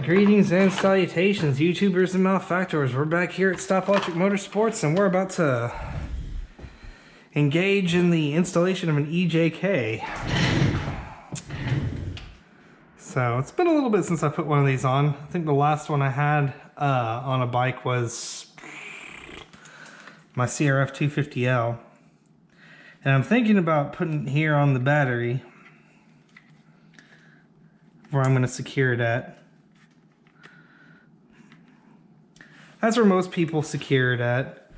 Greetings and salutations, YouTubers and malefactors. We're back here at Stop Electric Motorsports, and we're about to engage in the installation of an EJK. So it's been a little bit since I put one of these on. I think the last one I had on a bike was my CRF250L. And I'm thinking about putting it here on the battery where I'm going to secure it at. That's where most people secure it at.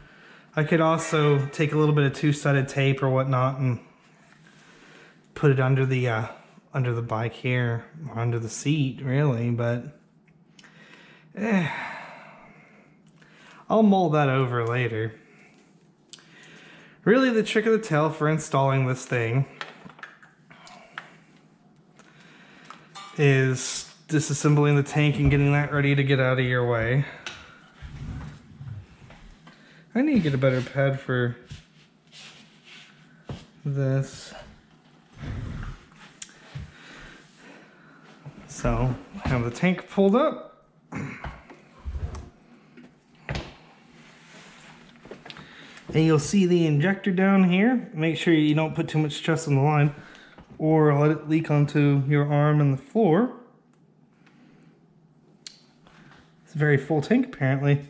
I could also take a little bit of two-sided tape or whatnot and put it under the bike here, or under the seat, really. But I'll mull that over later. Really, the trick of the tail for installing this thing is disassembling the tank and getting that ready to get out of your way. I need to get a better pad for this. So, have the tank pulled up. And you'll see the injector down here. Make sure you don't put too much stress on the line or let it leak onto your arm and the floor. It's a very full tank apparently.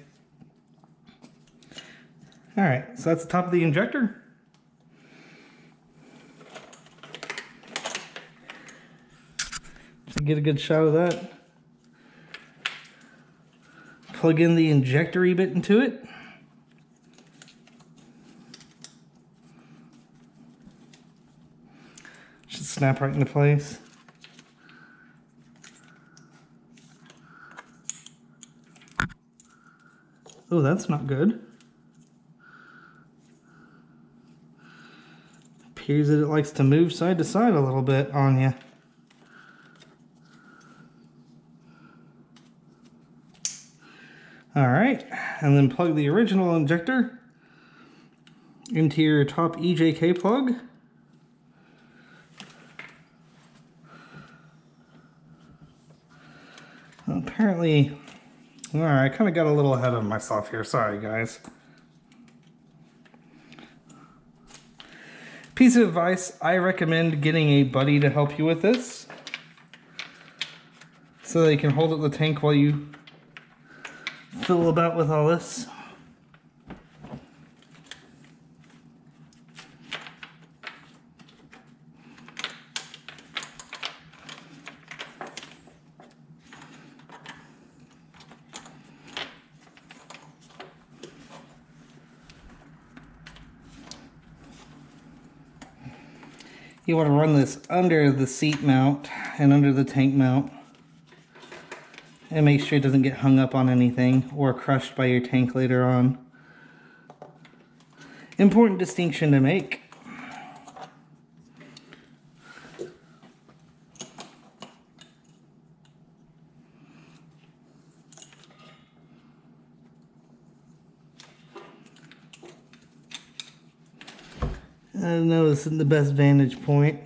Alright, so that's the top of the injector. To get a good shot of that, plug in the injector-y bit into it. Should snap right into place. Oh, that's not good. Appears that it likes to move side to side a little bit on you. Alright, and then plug the original injector into your top EJK plug. Well, apparently, alright, I kind of got a little ahead of myself here. Sorry, guys. Piece of advice, I recommend getting a buddy to help you with this so they can hold up the tank while you fiddle about with all this. You want to run this under the seat mount and under the tank mount and make sure it doesn't get hung up on anything or crushed by your tank later on. Important distinction to make. I know this isn't the best vantage point.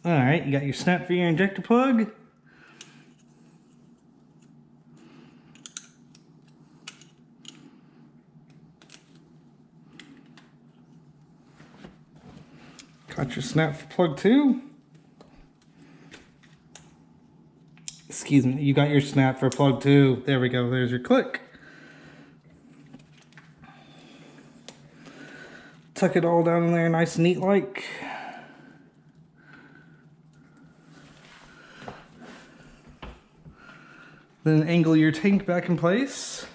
Alright, you got your snap for your injector plug. Got your snap for plug 2. Excuse me, you got your snap for plug 2. There we go, there's your click. Tuck it all down in there nice and neat like. Then angle your tank back in place.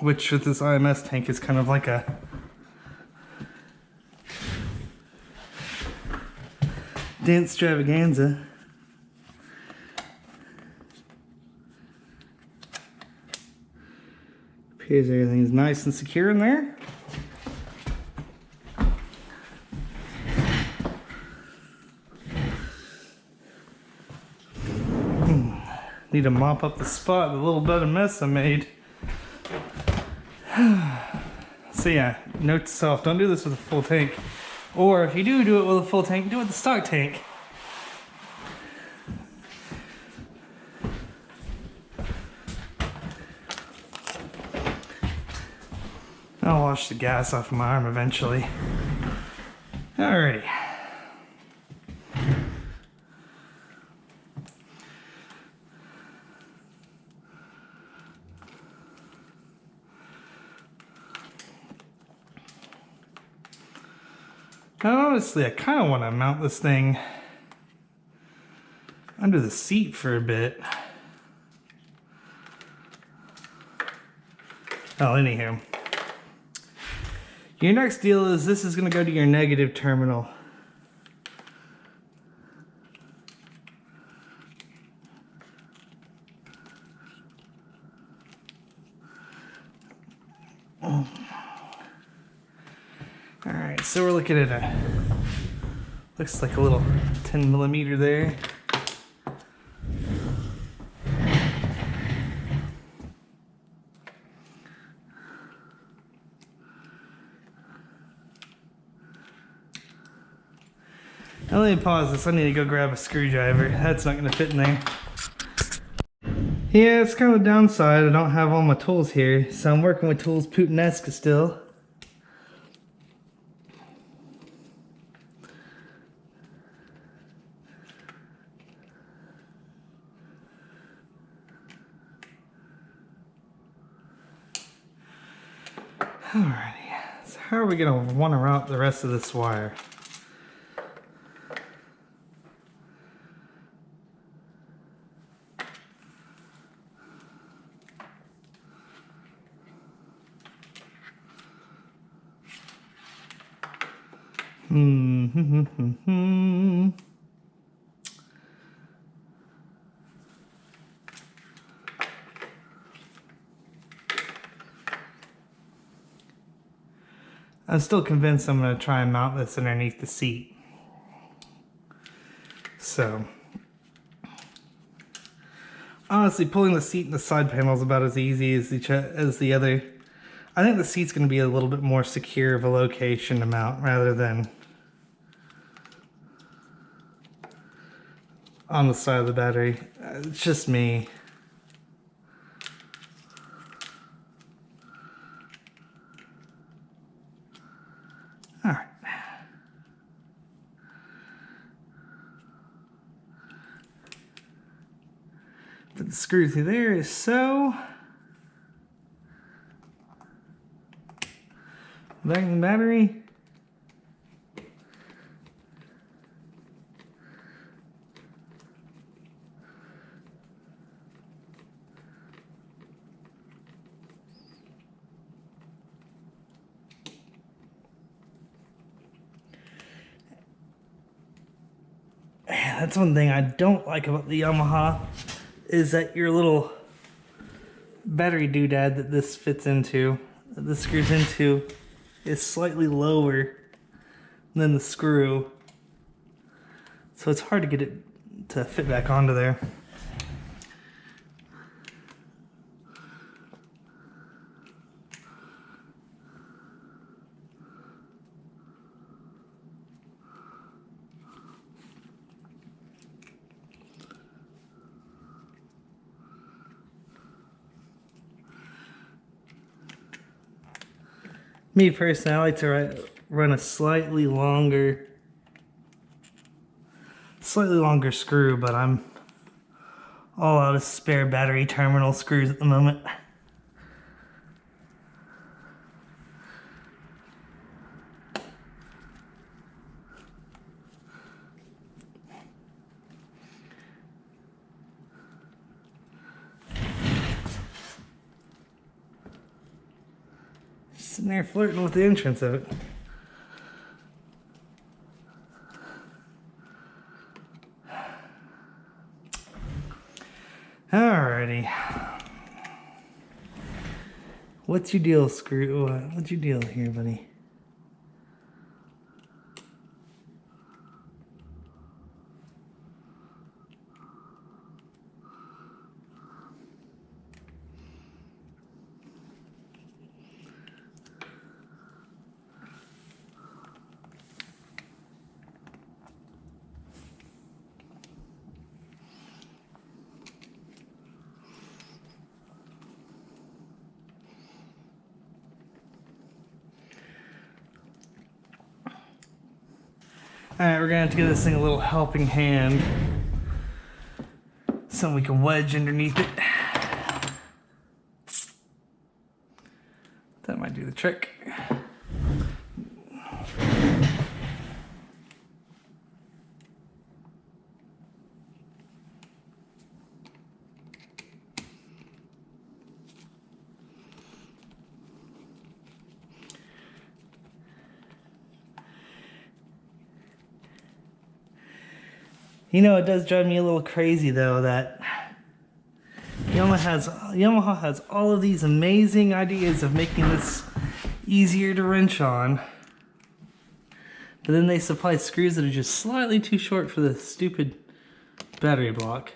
Which with this IMS tank is kind of like a dance extravaganza. Appears everything's nice and secure in there. Need to mop up the spot, the little bit of mess I made. So yeah, note to self, don't do this with a full tank. Or if you do it with a full tank, do it with the stock tank. I'll wash the gas off my arm eventually. Alrighty. Now, honestly, I kind of want to mount this thing under the seat for a bit. Oh, anyhow. Your next deal is this is going to go to your negative terminal. Alright, so we're looking at a, looks like a little 10 millimeter there. Now let me pause this, I need to go grab a screwdriver. That's not going to fit in there. Yeah, it's kind of a downside, I don't have all my tools here, so I'm working with tools Putin-esque still. Alrighty, so how are we going to want to route the rest of this wire? I'm still convinced I'm going to try and mount this underneath the seat. So, honestly, pulling the seat and the side panel is about as easy as the other. I think the seat's going to be a little bit more secure of a location to mount rather than on the side of the battery. It's just me. Alright. Put the screw through there is so. Back in the battery. That's one thing I don't like about the Yamaha is that your little battery doodad that this fits into, that this screws into, is slightly lower than the screw. So it's hard to get it to fit back onto there. Me personally, I like to run a slightly longer screw, but I'm all out of spare battery terminal screws at the moment. Sitting there flirting with the entrance of it. Alrighty. What's your deal, screw? What's your deal here, buddy? Alright, we're gonna have to give this thing a little helping hand. So we can wedge underneath it. That might do the trick. You know, it does drive me a little crazy though that Yamaha has all of these amazing ideas of making this easier to wrench on, but then they supply screws that are just slightly too short for the stupid battery block.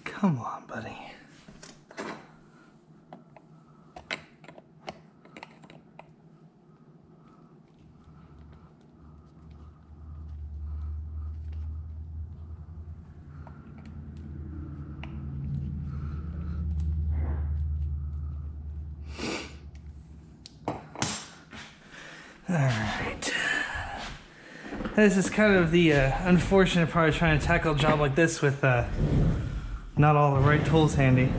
Come on, buddy. All right. This is kind of the unfortunate part of trying to tackle a job like this with not all the right tools handy.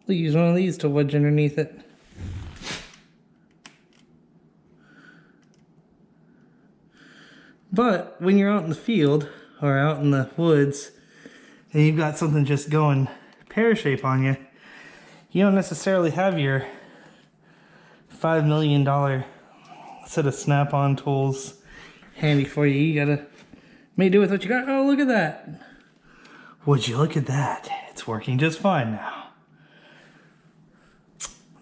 We'll use one of these to wedge underneath it. But when you're out in the field or out in the woods and you've got something just going pear-shaped on you, you don't necessarily have your $5 million set of snap-on tools handy for you. You gotta make do with what you got. Oh, look at that. Would you look at that? It's working just fine now.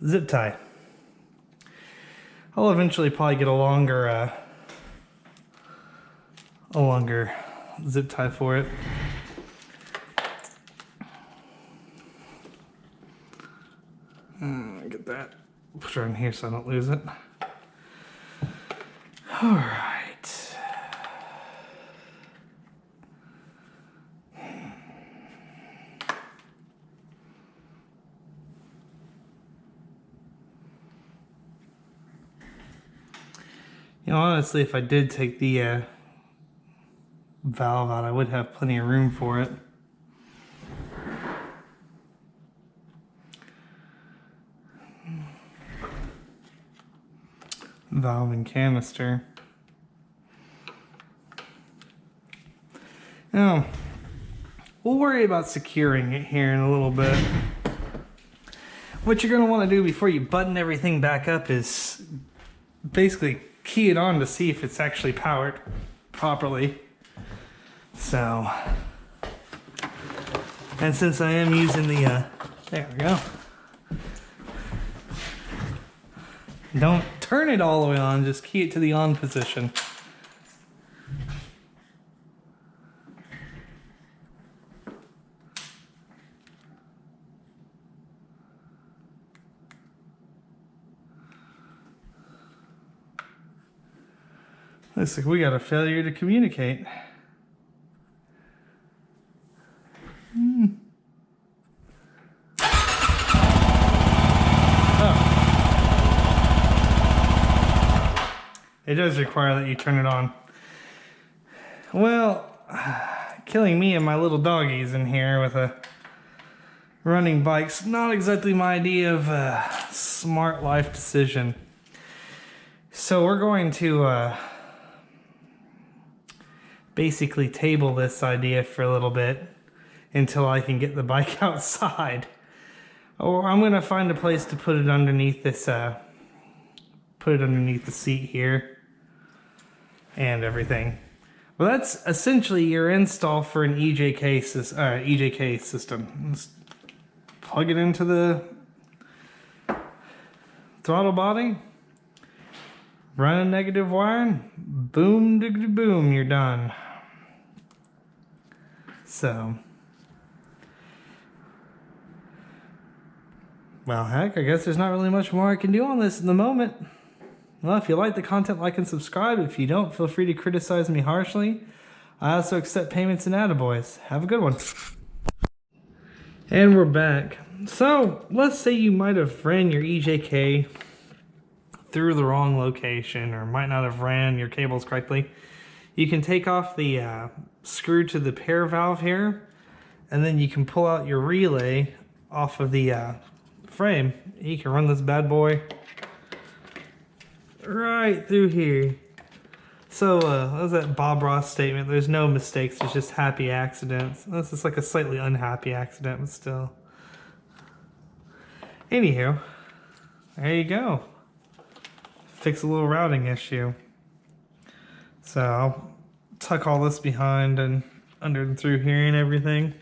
Zip tie. I'll eventually probably get a longer zip tie for it. Get that. Put her in here so I don't lose it. All right. You know, honestly, if I did take the valve out, I would have plenty of room for it. Valve and canister. Now, we'll worry about securing it here in a little bit. What you're going to want to do before you button everything back up is basically key it on to see if it's actually powered properly. So, and since I am using the, there we go. Don't turn it all the way on, just key it to the on position. Looks like we got a failure to communicate. It does require that you turn it on. Well, killing me and my little doggies in here with a running bike's not exactly my idea of a smart life decision. So we're going to basically table this idea for a little bit until I can get the bike outside. Or I'm going to find a place to put it underneath this, put it underneath the seat here and everything. Well, that's essentially your install for an EJK system. Just plug it into the throttle body, run a negative wire, boom diggity boom, you're done. So Well, heck, I guess there's not really much more I can do on this in the moment. Well, if you like the content, like and subscribe. If you don't, feel free to criticize me harshly. I also accept payments and attaboys. Have a good one. And we're back. So, let's say you might have ran your EJK through the wrong location, or might not have ran your cables correctly. You can take off the screw to the pair valve here, and then you can pull out your relay off of the frame. You can run this bad boy right through here. So that was that Bob Ross statement, there's no mistakes, there's just happy accidents. This is like a slightly unhappy accident, but still. Anywho, there you go. Fix a little routing issue. So I'll tuck all this behind and under and through here and everything.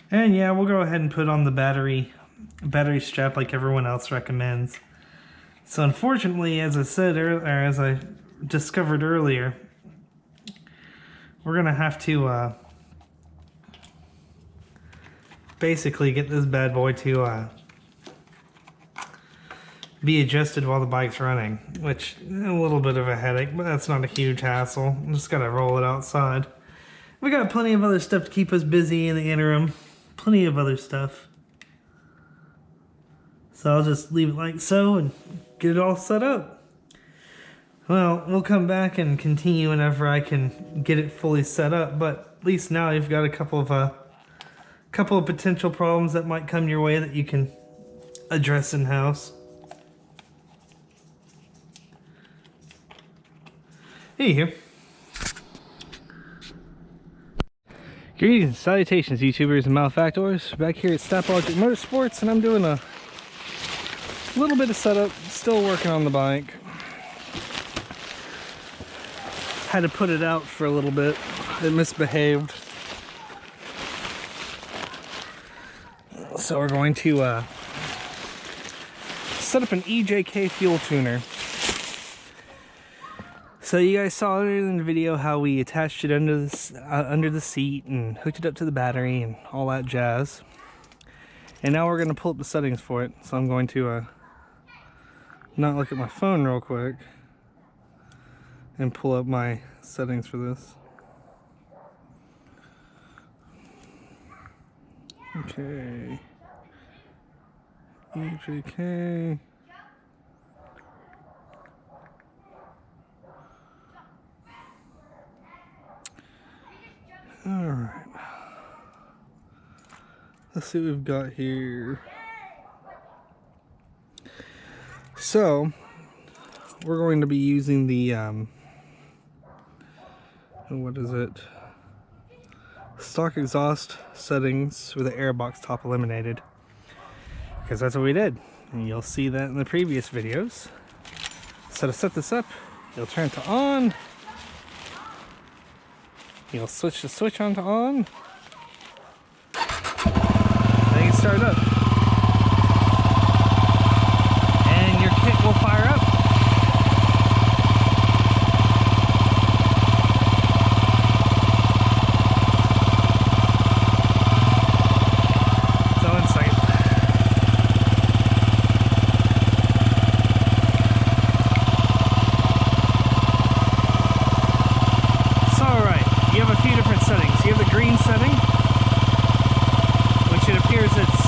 And yeah, we'll go ahead and put on the battery strap like everyone else recommends. So unfortunately, as I said earlier, or as I discovered earlier, we're gonna have to basically get this bad boy to be adjusted while the bike's running, which is a little bit of a headache, but that's not a huge hassle. I'm just gotta roll it outside. We got plenty of other stuff to keep us busy in the interim. Plenty of other stuff. So I'll just leave it like so and get it all set up. Well, we'll come back and continue whenever I can get it fully set up, but at least now you've got a couple of potential problems that might come your way that you can address in-house. Anywho. Greetings, salutations, YouTubers and malefactors. Back here at Snaplogic Motorsports, and I'm doing a little bit of setup. Still working on the bike. Had to put it out for a little bit. It misbehaved. So we're going to set up an EJK fuel tuner. So you guys saw earlier in the video how we attached it under the seat and hooked it up to the battery and all that jazz. And now we're going to pull up the settings for it. So I'm going to not look at my phone real quick and pull up my settings for this. Okay. EJK. Alright. Let's see what we've got here. So, we're going to be using the, what is it? Stock exhaust settings with the airbox top eliminated. Because that's what we did. And you'll see that in the previous videos. So to set this up, you'll turn to on. You'll switch the switch on to on. Then you start up. And your kit will fire up. So in sight. So alright. You have a few different settings. You have the green setting, which it appears it's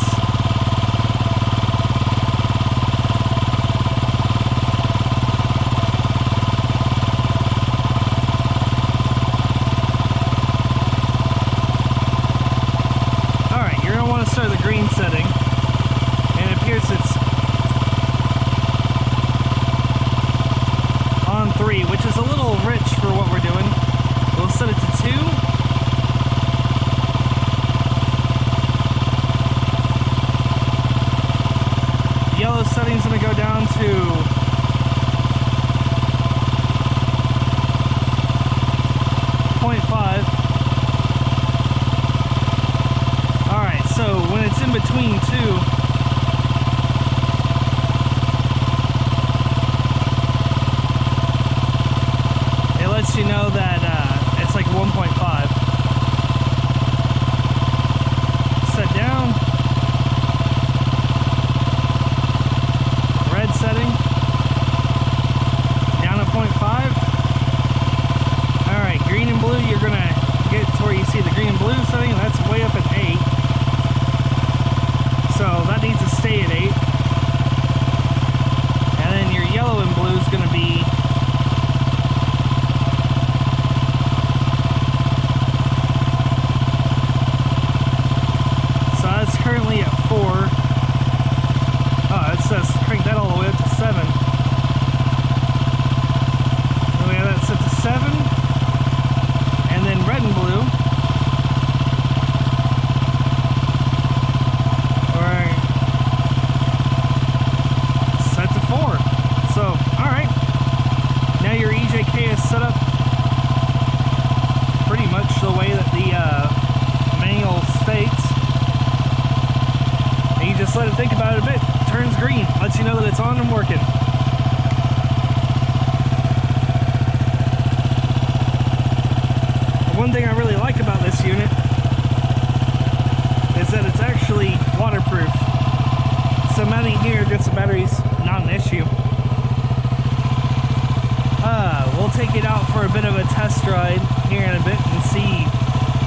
for a bit of a test ride here in a bit and see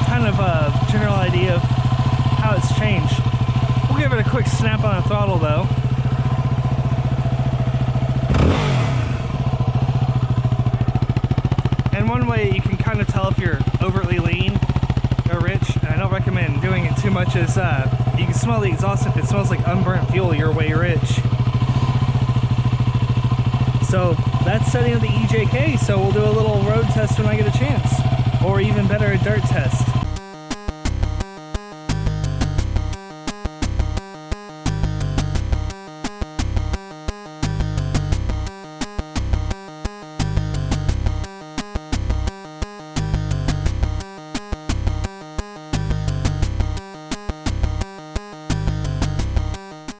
kind of a general idea of how it's changed. We'll give it a quick snap on the throttle though. And one way you can kind of tell if you're overtly lean or rich, and I don't recommend doing it too much, is you can smell the exhaust. If it smells like unburnt fuel, you're way rich. So that's setting up the EJK, so we'll do a little road test when I get a chance. Or even better, a dirt test.